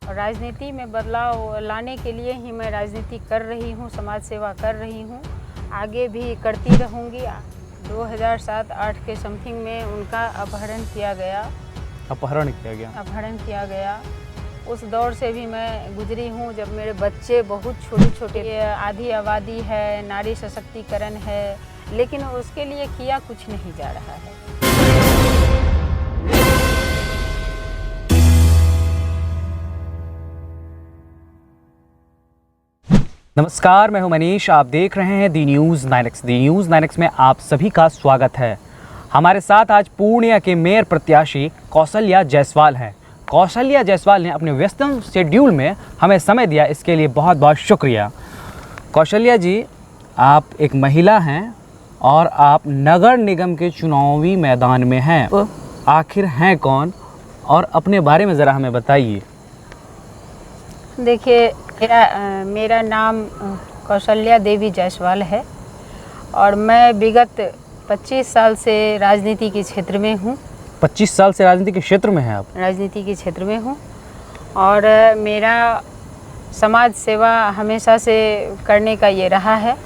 राजनीति में बदलाव लाने के लिए ही मैं राजनीति कर रही हूँ, समाज सेवा कर रही हूँ, आगे भी करती रहूँगी। 2007-8 के समथिंग में उनका अपहरण किया गया। अपहरण किया गया। उस दौर से भी मैं गुजरी हूँ जब मेरे बच्चे बहुत छोटे छोटे। आधी आबादी है, नारी सशक्तिकरण है, लेकिन उसके लिए किया कुछ नहीं जा रहा है। नमस्कार, मैं हूं मनीष। आप देख रहे हैं दी न्यूज़ 9X। दी न्यूज़ 9X में आप सभी का स्वागत है। हमारे साथ आज पूर्णिया के मेयर प्रत्याशी कौशल्या जायसवाल हैं। कौशल्या जायसवाल ने अपने व्यस्तम शेड्यूल में हमें समय दिया, इसके लिए बहुत बहुत शुक्रिया। कौशल्या जी, आप एक महिला हैं और आप नगर निगम के चुनावी मैदान में हैं। आखिर हैं कौन और अपने बारे में ज़रा हमें बताइए। देखिए, मेरा नाम कौशल्या देवी जायसवाल है और मैं विगत 25 साल से राजनीति के क्षेत्र में हूँ। 25 साल से राजनीति के क्षेत्र में हैं आप? राजनीति के क्षेत्र में हूँ और मेरा समाज सेवा हमेशा से करने का ये रहा है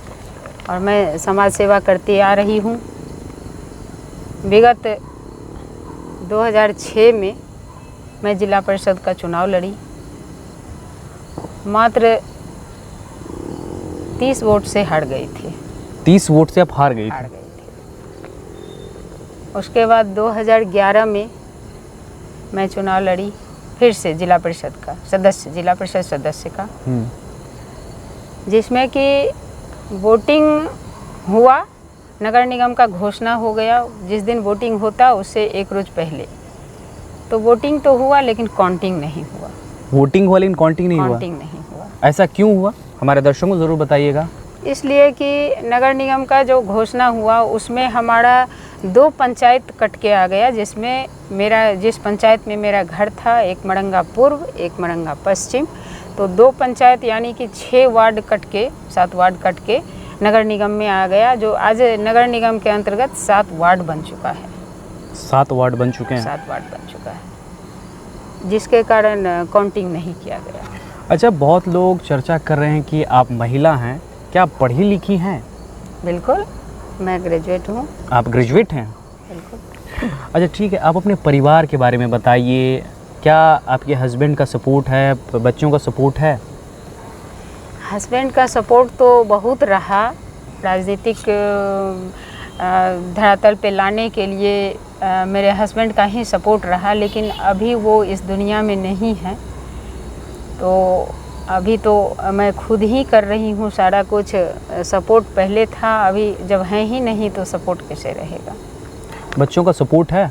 और मैं समाज सेवा करती आ रही हूँ। विगत 2006 में मैं जिला परिषद का चुनाव लड़ी। मात्र 30 वोट से हार गई थी। 30 वोट से आप हार गई थी। उसके बाद 2011 में मैं चुनाव लड़ी फिर से जिला परिषद का सदस्य, जिला परिषद सदस्य का, जिसमें कि वोटिंग हुआ। नगर निगम का घोषणा हो गया। जिस दिन वोटिंग होता उससे एक रोज पहले तो वोटिंग तो हुआ, लेकिन काउंटिंग नहीं हुआ। वोटिंग हुआ लेकिन काउंटिंग नहीं हुआ। ऐसा क्यों हुआ, हमारे दर्शकों को ज़रूर बताइएगा। इसलिए कि नगर निगम का जो घोषणा हुआ उसमें हमारा 2 पंचायत कट के आ गया, जिसमें जिस पंचायत में मेरा घर था, एक मड़ंगा पूर्व, एक मड़ंगा पश्चिम, तो 2 पंचायत यानी कि 6 वार्ड कट के, 7 वार्ड कट के नगर निगम में आ गया, जो आज नगर निगम के अंतर्गत 7 वार्ड बन चुका है। 7 वार्ड बन चुके हैं? 7 वार्ड बन चुका है, जिसके कारण काउंटिंग नहीं किया गया। अच्छा, बहुत लोग चर्चा कर रहे हैं कि आप महिला हैं, क्या आप पढ़ी लिखी हैं? बिल्कुल, मैं ग्रेजुएट हूँ। आप ग्रेजुएट हैं? बिल्कुल। अच्छा ठीक है, आप अपने परिवार के बारे में बताइए। क्या आपके हस्बैंड का सपोर्ट है, बच्चों का सपोर्ट है? हस्बैंड का सपोर्ट तो बहुत रहा। राजनीतिक धरातल पे लाने के लिए मेरे हस्बैंड का ही सपोर्ट रहा, लेकिन अभी वो इस दुनिया में नहीं है, तो अभी तो मैं खुद ही कर रही हूँ सारा कुछ। सपोर्ट पहले था, अभी जब है ही नहीं तो सपोर्ट कैसे रहेगा। बच्चों का सपोर्ट है?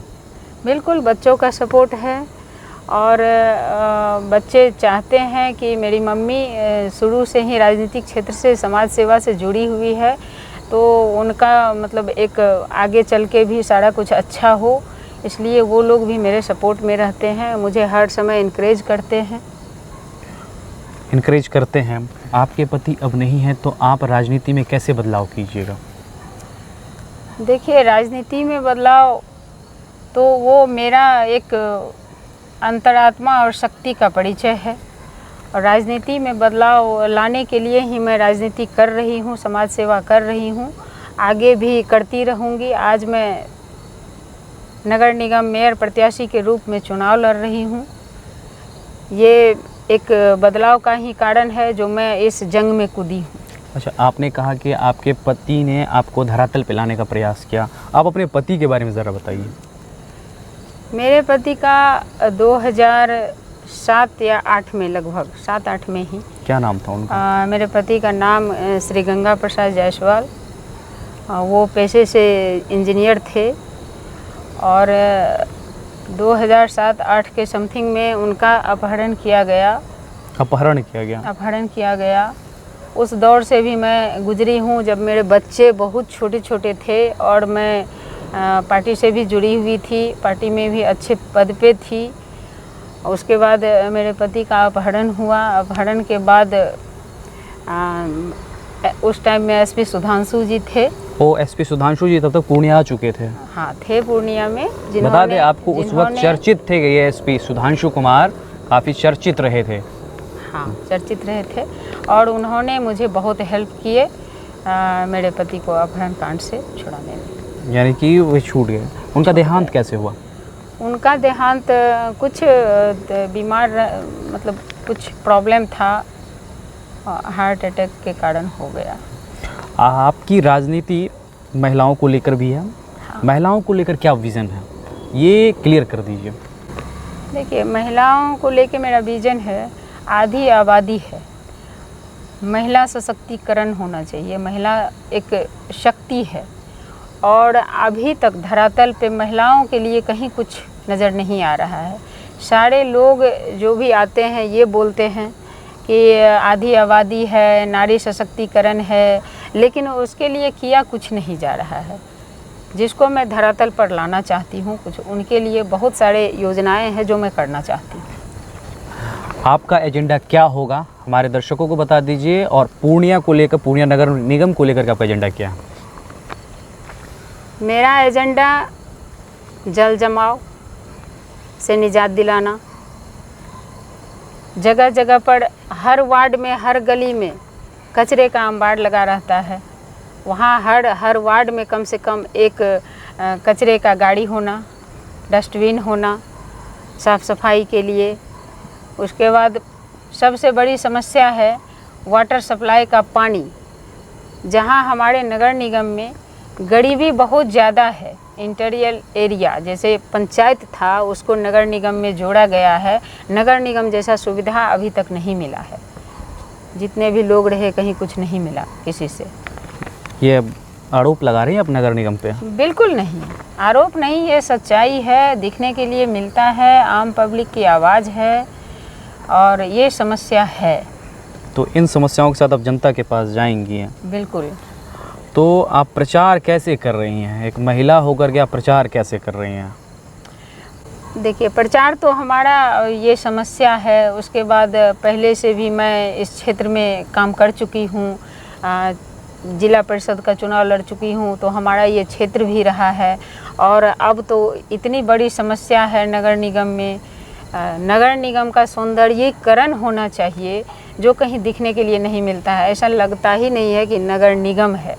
बिल्कुल, बच्चों का सपोर्ट है और बच्चे चाहते हैं कि मेरी मम्मी शुरू से ही राजनीतिक क्षेत्र से, समाज सेवा से जुड़ी हुई है, तो उनका मतलब एक आगे चल के भी सारा कुछ अच्छा हो, इसलिए वो लोग भी मेरे सपोर्ट में रहते हैं, मुझे हर समय इनकरेज करते हैं। आपके पति अब नहीं हैं, तो आप राजनीति में कैसे बदलाव कीजिएगा? देखिए, राजनीति में बदलाव तो वो मेरा एक अंतरात्मा और शक्ति का परिचय है और राजनीति में बदलाव लाने के लिए ही मैं राजनीति कर रही हूँ, समाज सेवा कर रही हूँ, आगे भी करती रहूँगी। आज मैं नगर निगम मेयर प्रत्याशी के रूप में चुनाव लड़ रही हूँ। ये एक बदलाव का ही कारण है जो मैं इस जंग में कूदी हूँ। अच्छा, आपने कहा कि आपके पति ने आपको धरातल पे लाने का प्रयास किया। आप अपने पति के बारे में ज़रा बताइए। मेरे पति का 2007 या 8 में, लगभग 7-8 में ही। क्या नाम था उनका? मेरे पति का नाम श्री गंगा प्रसाद जायसवाल। वो पेशे से इंजीनियर थे और 2007-8 के समथिंग में उनका अपहरण किया गया। उस दौर से भी मैं गुजरी हूँ जब मेरे बच्चे बहुत छोटे छोटे थे और मैं पार्टी से भी जुड़ी हुई थी, पार्टी में भी अच्छे पद पे थी। उसके बाद मेरे पति का अपहरण हुआ। अपहरण के बाद उस टाइम में एसपी सुधांशु जी थे। एसपी सुधांशु जी तब तक पूर्णिया आ चुके थे? हाँ, थे पूर्णिया में। बता दें आपको, उस वक्त चर्चित थे ये एसपी सुधांशु कुमार काफ़ी चर्चित रहे थे। हाँ, चर्चित रहे थे और उन्होंने मुझे बहुत हेल्प किए मेरे पति को अपहरण कांड से छुड़ाने में। यानी कि वे छूट गए। उनका देहांत कैसे हुआ? उनका देहांत कुछ बीमार मतलब कुछ प्रॉब्लम था, हार्ट अटैक के कारण हो गया। आपकी राजनीति महिलाओं को लेकर भी है। हाँ। महिलाओं को लेकर क्या विज़न है, ये क्लियर कर दीजिए। देखिए, महिलाओं को लेकर मेरा विज़न है, आधी आबादी है, महिला सशक्तिकरण होना चाहिए। महिला एक शक्ति है और अभी तक धरातल पे महिलाओं के लिए कहीं कुछ नज़र नहीं आ रहा है। सारे लोग जो भी आते हैं ये बोलते हैं कि आधी आबादी है, नारी सशक्तिकरण है, लेकिन उसके लिए किया कुछ नहीं जा रहा है। जिसको मैं धरातल पर लाना चाहती हूँ, कुछ उनके लिए बहुत सारे योजनाएं हैं जो मैं करना चाहती हूँ। आपका एजेंडा क्या होगा, हमारे दर्शकों को बता दीजिए, और पूर्णिया को लेकर, पूर्णिया नगर निगम को लेकर आपका एजेंडा क्या है? मेरा एजेंडा जल जमाव से निजात दिलाना। जगह जगह पर हर वार्ड में, हर गली में कचरे का अंबार लगा रहता है। वहाँ हर वार्ड में कम से कम एक कचरे का गाड़ी होना, डस्टबिन होना साफ़ सफाई के लिए। उसके बाद सबसे बड़ी समस्या है वाटर सप्लाई का पानी। जहाँ हमारे नगर निगम में गरीबी बहुत ज़्यादा है, इंटीरियर एरिया जैसे पंचायत था उसको नगर निगम में जोड़ा गया है। नगर निगम जैसा सुविधा अभी तक नहीं मिला है। जितने भी लोग रहे कहीं कुछ नहीं मिला किसी से। ये आरोप लगा रही हैं आप नगर निगम पे? बिल्कुल नहीं, आरोप नहीं, ये सच्चाई है, दिखने के लिए मिलता है, आम पब्लिक की आवाज़ है और ये समस्या है। तो इन समस्याओं के साथ आप जनता के पास जाएंगी? बिल्कुल। तो आप प्रचार कैसे कर रही हैं, एक महिला होकर के आप प्रचार कैसे कर रही हैं? देखिए, प्रचार तो हमारा ये समस्या है, उसके बाद पहले से भी मैं इस क्षेत्र में काम कर चुकी हूँ, जिला परिषद का चुनाव लड़ चुकी हूँ, तो हमारा ये क्षेत्र भी रहा है। और अब तो इतनी बड़ी समस्या है नगर निगम में, नगर निगम का सौंदर्यीकरण होना चाहिए जो कहीं दिखने के लिए नहीं मिलता है। ऐसा लगता ही नहीं है कि नगर निगम है,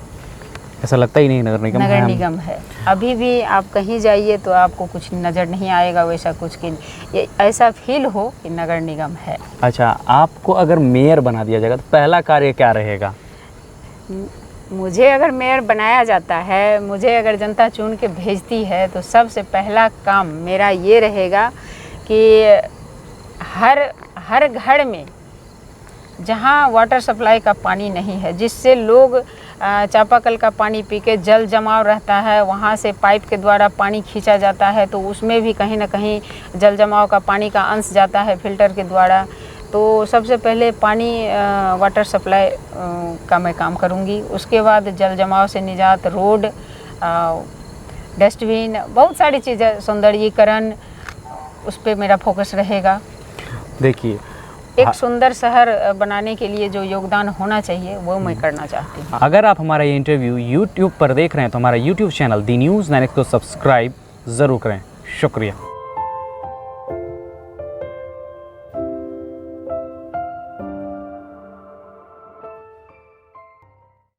ऐसा लगता ही नहीं नगर निगम नगर निगम है। अभी भी आप कहीं जाइए तो आपको कुछ नज़र नहीं आएगा वैसा कुछ कि ये ऐसा फील हो कि नगर निगम है। अच्छा, आपको अगर मेयर बना दिया जाएगा तो पहला कार्य क्या रहेगा? मुझे अगर मेयर बनाया जाता है, मुझे अगर जनता चुन के भेजती है, तो सबसे पहला काम मेरा ये रहेगा कि हर घर में जहाँ वाटर सप्लाई का पानी नहीं है, जिससे लोग चापाकल का पानी पी के जल जमाव रहता है, वहाँ से पाइप के द्वारा पानी खींचा जाता है, तो उसमें भी कहीं ना कहीं जल जमाव का पानी का अंश जाता है फिल्टर के द्वारा। तो सबसे पहले पानी वाटर सप्लाई का मैं काम करूँगी। उसके बाद जल जमाव से निजात, रोड, डस्टबिन, बहुत सारी चीज़ें, सौंदर्यीकरण, उस पर मेरा फोकस रहेगा। देखिए, एक सुंदर शहर बनाने के लिए जो योगदान होना चाहिए वो मैं करना चाहती हूँ। अगर आप हमारा ये इंटरव्यू YouTube पर देख रहे हैं तो हमारा YouTube चैनल दी न्यूज़ 9X को सब्सक्राइब ज़रूर करें। शुक्रिया।